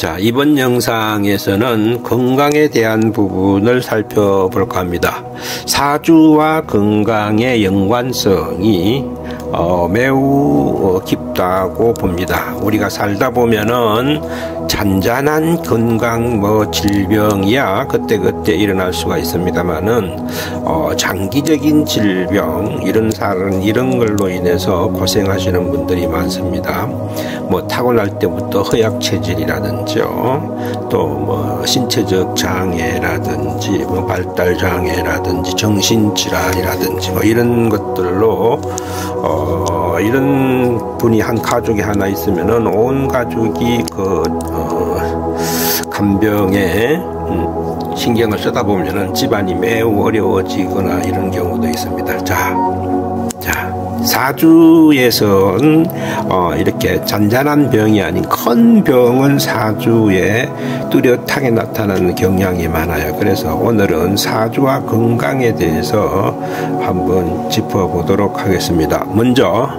자, 이번 영상에서는 건강에 대한 부분을 살펴볼까 합니다. 사주와 건강의 연관성이 매우 깊다고 봅니다. 우리가 살다 보면은 잔잔한 건강 질병이야 그때그때 일어날 수가 있습니다만은 장기적인 질병 이런 걸로 인해서 고생하시는 분들이 많습니다. 타고날 때부터 허약 체질이라든지요, 또 신체적 장애라든지 발달 장애라든지 정신 질환이라든지 이런 것들로 이런 분이 한 가족이 하나 있으면은 온 가족이 간병에 신경을 쓰다 보면은 집안이 매우 어려워지거나 이런 경우도 있습니다. 자, 사주에선 이렇게 잔잔한 병이 아닌 큰 병은 사주에 뚜렷하게 나타나는 경향이 많아요. 그래서 오늘은 사주와 건강에 대해서 한번 짚어보도록 하겠습니다. 먼저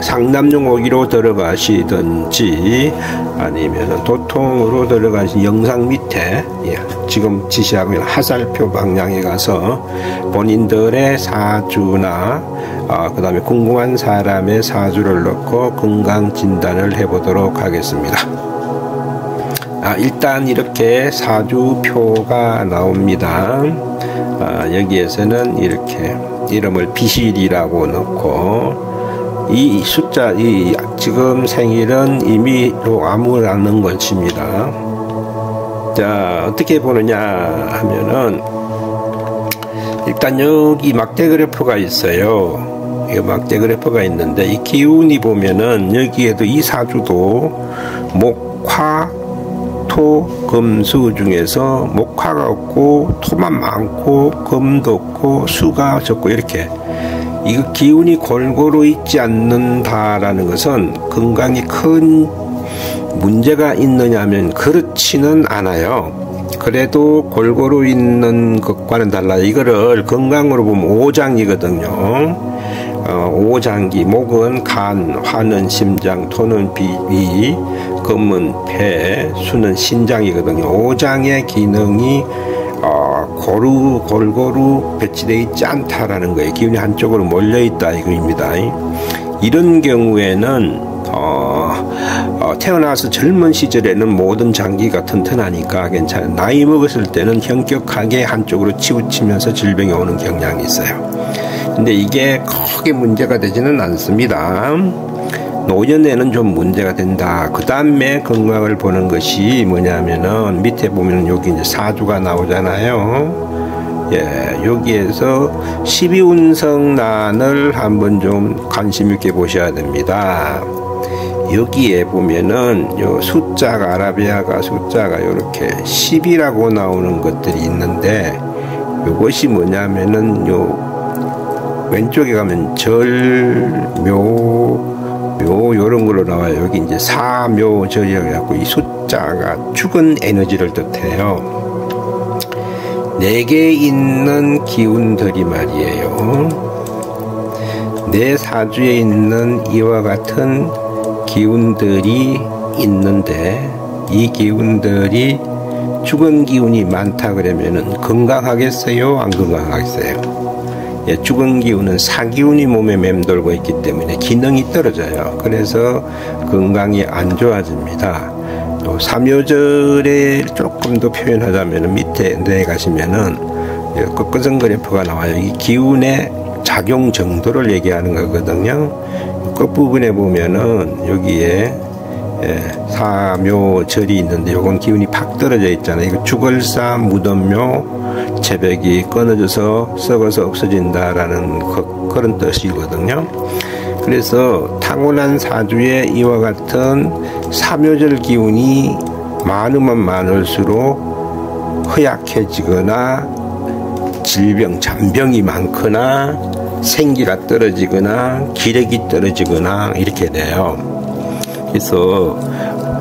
상남용오기로 들어가시든지 아니면 도통으로 들어가신 영상 밑에 지금 지시하고 있는 하살표 방향에 가서 본인들의 사주나 그 다음에 궁금한 사람의 사주를 넣고 건강 진단을 해보도록 하겠습니다. 일단 이렇게 사주표가 나옵니다. 여기에서는 이렇게 이름을 비실이라고 넣고, 이 숫자, 지금 생일은 이미 아무라는 것입니다. 자, 어떻게 보느냐 하면은, 일단 여기 막대 그래프가 있어요. 이 막대 그래프가 있는데, 이 기운이 보면은 여기에도 이 사주도 목화, 토, 금, 수 중에서 목화가 없고 토만 많고 금도 없고 수가 적고 이렇게 이거 기운이 골고루 있지 않는다라는 것은 건강에 큰 문제가 있느냐 하면 그렇지는 않아요. 그래도 골고루 있는 것과는 달라요. 이거를 건강으로 보면 오장이거든요. 오장기, 목은 간, 화는 심장, 토는 비, 금은 폐, 수는 신장이거든요. 오장의 기능이 골고루 배치되어 있지 않다라는 거예요. 기운이 한쪽으로 몰려있다 이거입니다. 이런 경우에는 태어나서 젊은 시절에는 모든 장기가 튼튼하니까 괜찮아요. 나이 먹었을 때는 현격하게 한쪽으로 치우치면서 질병이 오는 경향이 있어요. 근데 이게 크게 문제가 되지는 않습니다. 노년에는 좀 문제가 된다. 그 다음에 건강을 보는 것이 뭐냐면은 밑에 보면 여기 이제 사주가 나오잖아요. 여기에서 12운성난을 한번 좀 관심 있게 보셔야 됩니다. 여기에 보면은 요 숫자가 아라비아가 숫자가 이렇게 10이라고 나오는 것들이 있는데, 요것이 뭐냐면은 요 왼쪽에 가면 묘 요런 걸로 나와요. 여기 이제 사묘절이라고 해갖고 이 숫자가 죽은 에너지를 뜻해요. 4개 있는 기운들이 말이에요. 내 사주에 있는 이와 같은 기운들이 있는데, 이 기운들이 죽은 기운이 많다 그러면은 건강하겠어요? 안 건강하겠어요? 죽은 기운은 사기운이 몸에 맴돌고 있기 때문에 기능이 떨어져요. 그래서 건강이 안 좋아집니다. 또 삼요절에 조금 더 표현하자면 밑에 내려가시면은 끝끝은 그래프가 나와요. 이 기운의 작용 정도를 얘기하는 거거든요. 끝부분에 보면은 여기에 사묘절이 있는데 요건 기운이 팍 떨어져 있잖아요. 이거 죽을사 무덤묘 체백이 끊어져서 썩어서 없어진다라는 그런 뜻이거든요. 그래서 타고난 사주에 이와 같은 사묘절 기운이 많으면 많을수록 허약해지거나 질병, 잔병이 많거나 생기가 떨어지거나 기력이 떨어지거나 이렇게 돼요. 그래서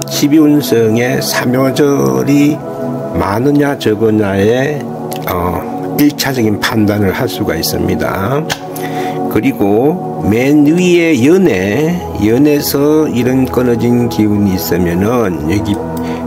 12운성의 사묘절이 많으냐 적으냐에 1차적인 판단을 할 수가 있습니다. 그리고 맨 위에 연에서 이런 끊어진 기운이 있으면은 여기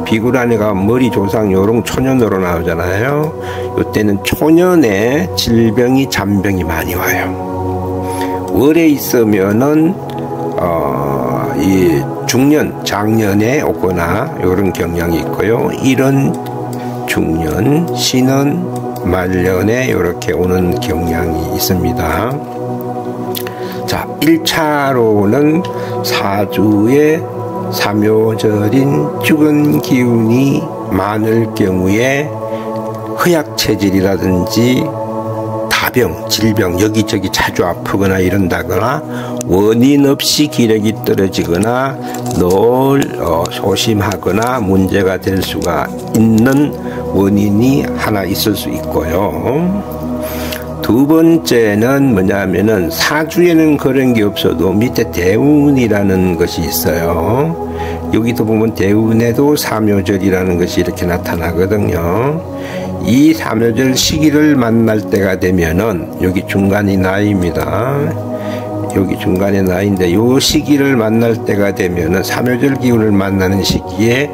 비구란이가 머리 조상 요런 초년으로 나오잖아요. 이때는 초년에 질병이 잔병이 많이 와요. 월에 있으면은 이 중년, 장년에 오거나 이런 경향이 있고요. 이런 중년, 신은 말년에 이렇게 오는 경향이 있습니다. 자, 1차로는 사주에 삼요절인 죽은 기운이 많을 경우에 허약체질이라든지 다병, 질병, 여기저기 자주 아프거나 이런다거나 원인 없이 기력이 떨어지거나 늘 소심하거나 문제가 될 수가 있는 원인이 하나 있을 수 있고요. 두 번째는 뭐냐면은 사주에는 그런 게 없어도 밑에 대운이라는 것이 있어요. 여기도 보면 대운에도 삼요절이라는 것이 이렇게 나타나거든요. 이 삼요절 시기를 만날 때가 되면은 여기 중간이 나이입니다. 여기 중간에 나이인데 요 시기를 만날 때가 되면은 삼요절 기운을 만나는 시기에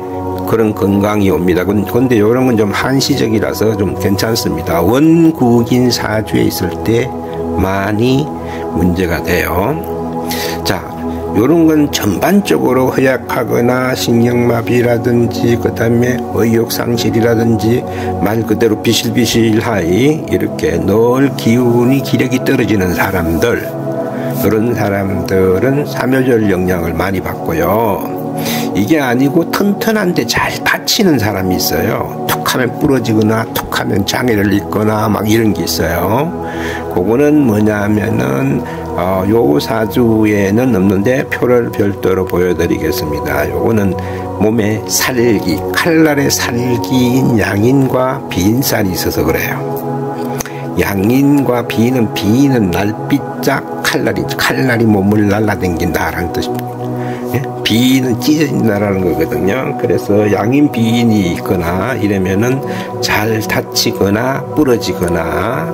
그런 건강이 옵니다. 근데 이런 건 좀 한시적이라서 좀 괜찮습니다. 원국인 사주에 있을 때 많이 문제가 돼요. 자, 이런 건 전반적으로 허약하거나 신경마비라든지 그 다음에 의욕상실이라든지 말 그대로 비실비실하이 이렇게 늘 기력이 떨어지는 사람들, 그런 사람들은 삼요절 영향을 많이 받고요. 이게 아니고 튼튼한데 잘 받치는 사람이 있어요. 툭하면 부러지거나 툭하면 장애를 입거나 막 이런 게 있어요. 그거는 뭐냐면은 요 사주에는 없는데 표를 별도로 보여드리겠습니다. 요거는 몸에 살기, 칼날에 살기인 양인과 비인살이 있어서 그래요. 양인과 비인은 날빛짝 칼날이 몸을 날라댕긴다라는 뜻입니다. 비인은 찢어진다라는 거거든요. 그래서 양인 비인이 있거나 이러면은 잘 다치거나 부러지거나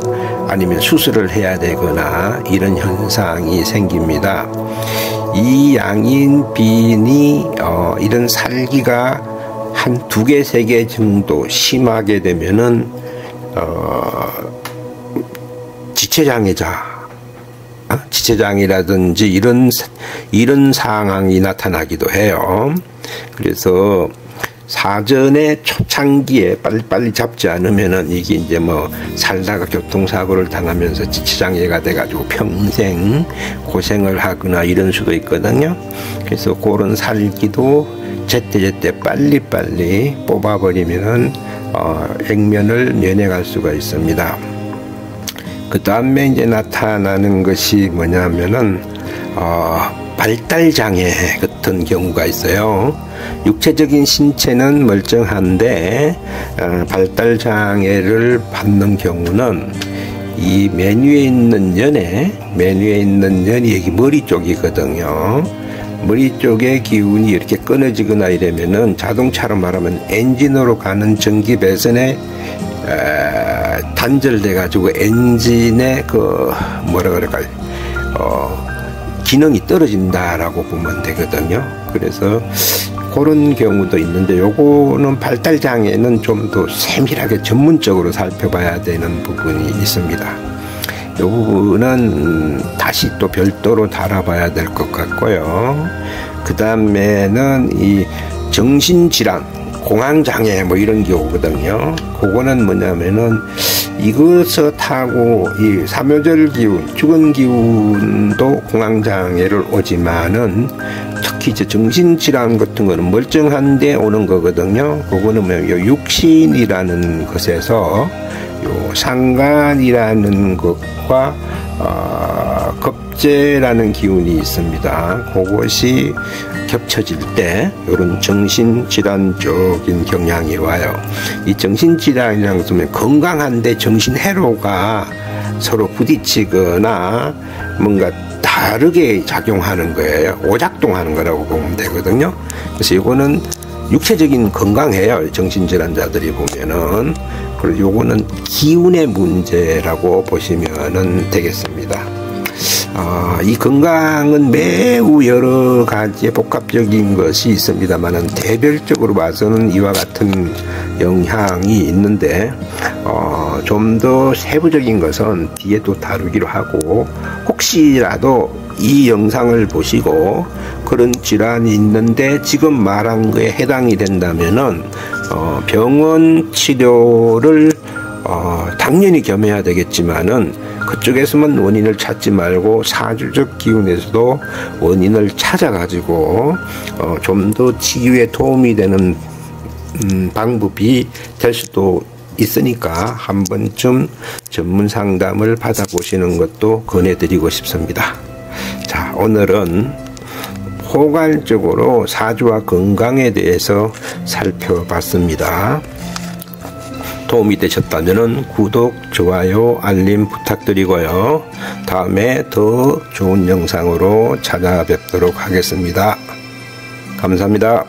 아니면 수술을 해야 되거나 이런 현상이 생깁니다. 이 양인 비인이 이런 살기가 한 2개, 3개 정도 심하게 되면은 지체장애라든지 이런 상황이 나타나기도 해요. 그래서 사전에 초창기에 빨리 잡지 않으면은 이게 이제 뭐 살다가 교통사고를 당하면서 지체장애가 돼가지고 평생 고생을 하거나 이런 수도 있거든요. 그래서 그런 살기도 제때 빨리 뽑아버리면은 액면을 면해갈 수가 있습니다. 그 다음에 이제 나타나는 것이 뭐냐면은 발달장애 같은 경우가 있어요. 육체적인 신체는 멀쩡한데 발달장애를 받는 경우는 이 맨 위에 있는 연이 여기 머리 쪽이거든요. 머리 쪽의 기운이 이렇게 끊어지거나 이러면은 자동차로 말하면 엔진으로 가는 전기 배선에 단절돼 가지고 엔진의 기능이 떨어진다라고 보면 되거든요. 그래서 그런 경우도 있는데 요거는 발달 장애는 좀 더 세밀하게 전문적으로 살펴봐야 되는 부분이 있습니다. 요 부분은 다시 또 별도로 다뤄봐야 될 것 같고요. 그 다음에는 이 정신질환, 공황장애 뭐 이런 게 오거든요. 그거는 뭐냐면은 이것을 타고 이 삼요절 기운, 죽은 기운도 공황장애를 오지만은 특히 이제 정신질환 같은 거는 멀쩡한데 오는 거거든요. 그거는 뭐 육신이라는 것에서 요 상간이라는 것과 겁재라는 기운이 있습니다. 그것이 겹쳐질 때 이런 정신질환적인 경향이 와요. 이 정신질환이라는 것은 건강한데 정신해로가 서로 부딪히거나 뭔가 다르게 작용하는 거예요. 오작동하는 거라고 보면 되거든요. 그래서 이거는 육체적인 건강해요. 정신질환자들이 보면은. 그리고 요거는 기운의 문제라고 보시면 되겠습니다. 이 건강은 매우 여러 가지의 복합적인 것이 있습니다만은 대별적으로 봐서는 이와 같은 영향이 있는데 좀 더 세부적인 것은 뒤에 또 다루기로 하고, 혹시라도 이 영상을 보시고 그런 질환이 있는데 지금 말한 거에 해당이 된다면은 병원 치료를 당연히 겸해야 되겠지만은 그쪽에서만 원인을 찾지 말고 사주적 기운에서도 원인을 찾아가지고 좀 더 치유에 도움이 되는 방법이 될 수도 있으니까 한 번쯤 전문 상담을 받아보시는 것도 권해드리고 싶습니다. 자, 오늘은 포괄적으로 사주와 건강에 대해서 살펴봤습니다. 도움이 되셨다면 구독, 좋아요, 알림 부탁드리고요. 다음에 더 좋은 영상으로 찾아뵙도록 하겠습니다. 감사합니다.